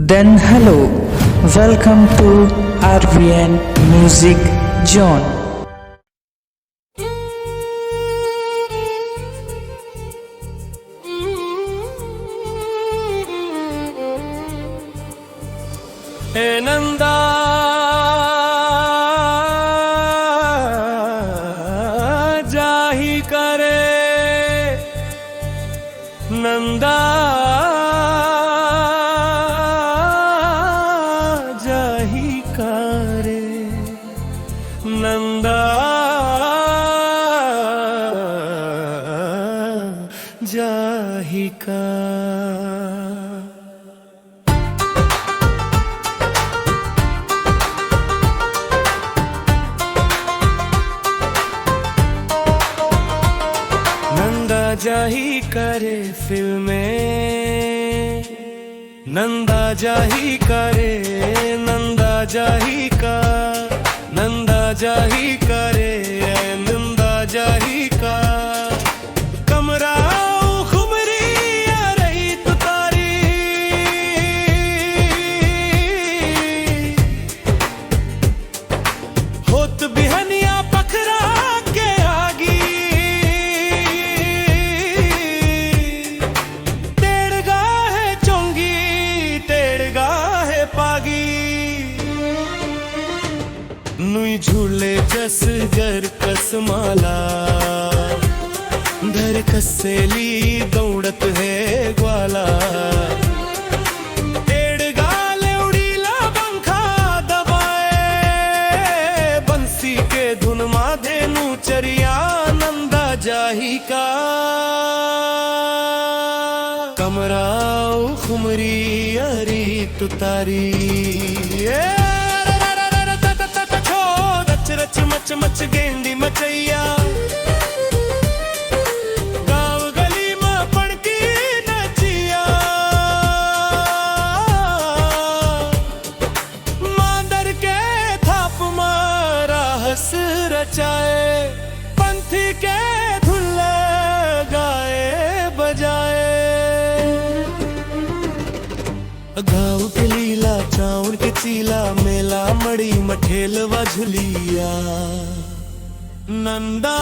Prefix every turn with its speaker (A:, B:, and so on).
A: Then hello, welcome to RVN Music Zone.
B: हे नंदा जाही करे नंदा जाही करे नंदा जाही का नंदा जाही करे फिल्में नंदा जाही करे नंदा जाही का नंदा जाही करे नंदा जाही का कमरा खुमरी आ रही तो तारी होत बिहनिया पखरा के आगी नुई झूले जस गर कसमाला धर कसेली दौड़त है ग्वाला टेढ़ गाले उड़ीला पंखा दबाए बंसी के धुन माधे नु चरिया नंदा जाही का कमराओ खुमरी अरी तुतारी रच मच मच गेंडी मचैया गाँव गली में पड़की नचिया मांदर के थाप मारा हंस रचाए पंथी के धुन गाए बजाए गाँव के लीला चाउर के चीला मेला मड़ी मठेल व झुलिया नंदा